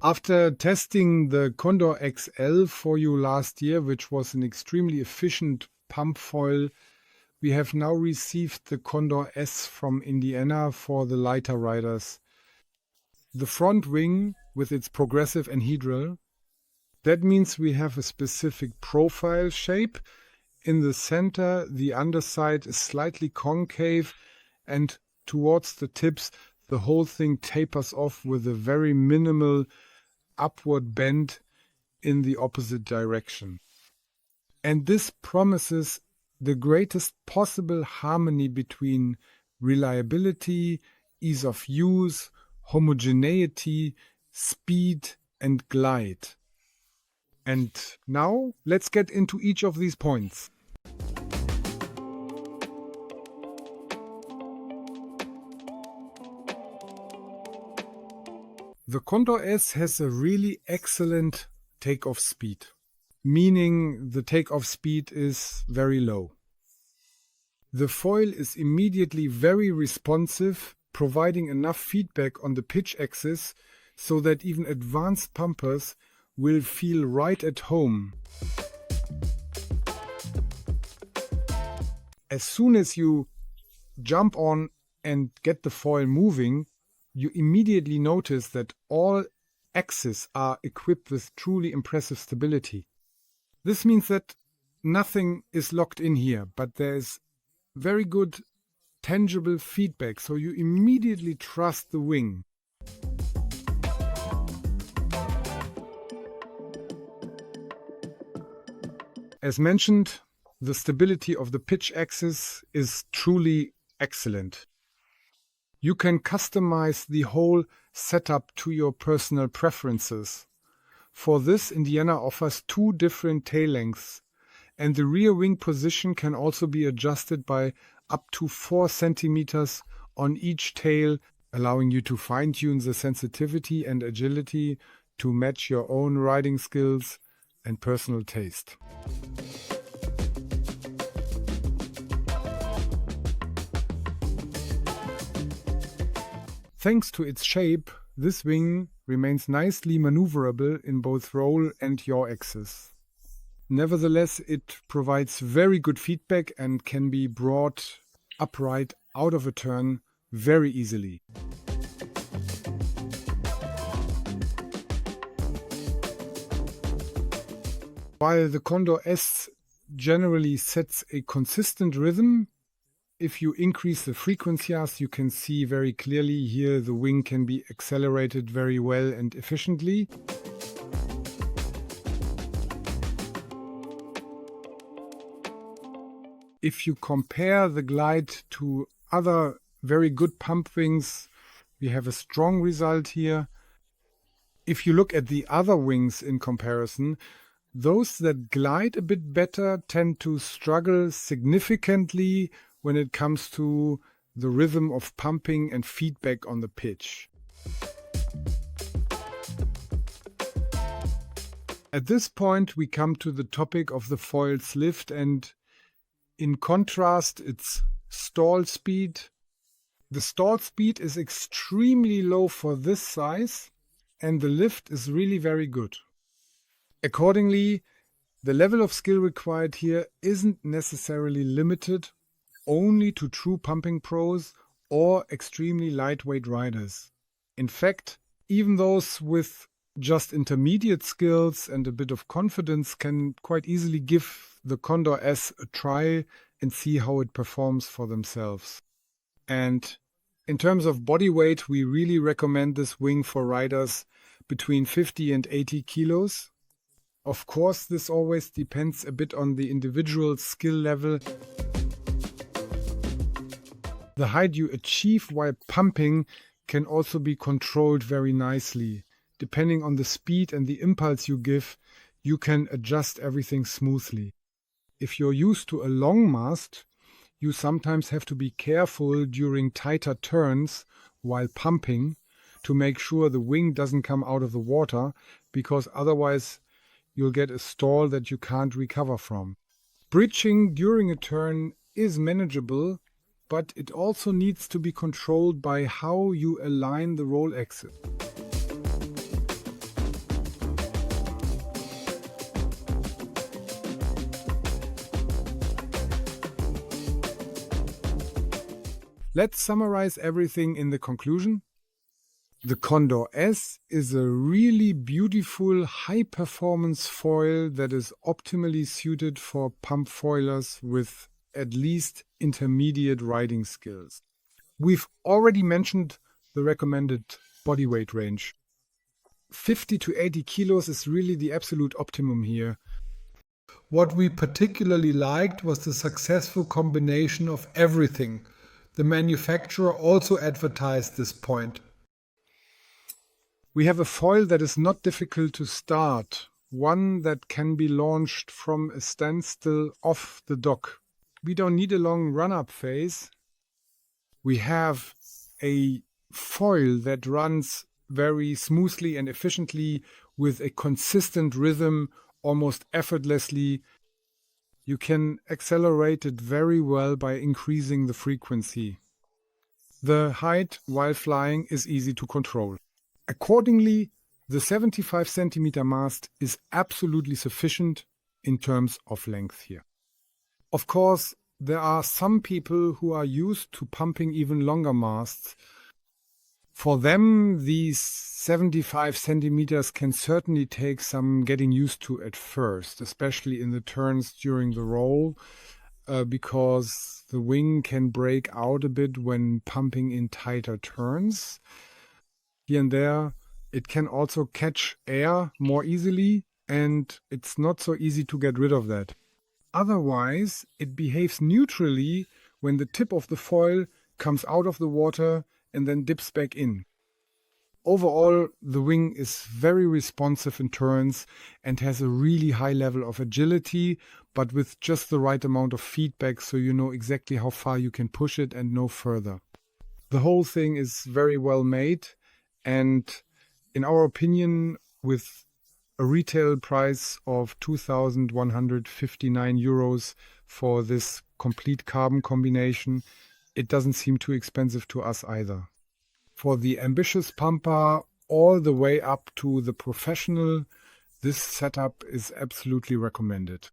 After testing the Condor XL for you last year, which was an extremely efficient pump foil, we have now received the Condor S from Indiana for the lighter riders. The front wing with its progressive anhedral, that means we have a specific profile shape. In the center, the underside is slightly concave, and towards the tips, the whole thing tapers off with a very minimal upward bend in the opposite direction. And this promises the greatest possible harmony between reliability, ease of use, homogeneity, speed, and glide. And now let's get into each of these points. The Condor S has a really excellent takeoff speed, meaning the takeoff speed is very low. The foil is immediately very responsive, providing enough feedback on the pitch axis so that even advanced pumpers will feel right at home. As soon as you jump on and get the foil moving, you immediately notice that all axes are equipped with truly impressive stability. This means that nothing is locked in here, but there is very good tangible feedback, so you immediately trust the wing. As mentioned, the stability of the pitch axis is truly excellent. You can customize the whole setup to your personal preferences. For this, Indiana offers 2 different tail lengths, and the rear wing position can also be adjusted by up to 4 centimeters on each tail, allowing you to fine-tune the sensitivity and agility to match your own riding skills and personal taste. Thanks to its shape, this wing remains nicely maneuverable in both roll and yaw axis. Nevertheless, it provides very good feedback and can be brought upright out of a turn very easily. While the Condor S generally sets a consistent rhythm, if you increase the frequency, as you can see very clearly here, the wing can be accelerated very well and efficiently. If you compare the glide to other very good pump wings, we have a strong result here. If you look at the other wings in comparison, those that glide a bit better tend to struggle significantly when it comes to the rhythm of pumping and feedback on the pitch. At this point, we come to the topic of the foil's lift, and in contrast, its stall speed. The stall speed is extremely low for this size, and the lift is really very good. Accordingly, the level of skill required here isn't necessarily limited only to true pumping pros or extremely lightweight riders. In fact, even those with just intermediate skills and a bit of confidence can quite easily give the Condor S a try and see how it performs for themselves. And in terms of body weight, we really recommend this wing for riders between 50 and 80 kilos. Of course, this always depends a bit on the individual skill level. The height you achieve while pumping can also be controlled very nicely. Depending on the speed and the impulse you give, you can adjust everything smoothly. If you're used to a long mast, you sometimes have to be careful during tighter turns while pumping to make sure the wing doesn't come out of the water, because otherwise you'll get a stall that you can't recover from. Bridging during a turn is manageable, but it also needs to be controlled by how you align the roll axis. Let's summarize everything in the conclusion. The Condor S is a really beautiful high-performance foil that is optimally suited for pump foilers with at least intermediate riding skills. We've already mentioned the recommended body weight range. 50 to 80 kilos is really the absolute optimum here. What we particularly liked was the successful combination of everything. The manufacturer also advertised this point. We have a foil that is not difficult to start, one that can be launched from a standstill off the dock. We don't need a long run-up phase. We have a foil that runs very smoothly and efficiently with a consistent rhythm, almost effortlessly. You can accelerate it very well by increasing the frequency. The height while flying is easy to control. Accordingly, the 75 centimeter mast is absolutely sufficient in terms of length here. Of course, there are some people who are used to pumping even longer masts. For them, these 75 centimeters can certainly take some getting used to at first, especially in the turns during the roll, because the wing can break out a bit when pumping in tighter turns. Here and there, it can also catch air more easily, and it's not so easy to get rid of that. Otherwise, it behaves neutrally when the tip of the foil comes out of the water and then dips back in. Overall, the wing is very responsive in turns and has a really high level of agility, but with just the right amount of feedback so you know exactly how far you can push it and no further. The whole thing is very well made. And in our opinion, with a retail price of 2,159 euros for this complete carbon combination, it doesn't seem too expensive to us either. For the ambitious pumper all the way up to the professional, this setup is absolutely recommended.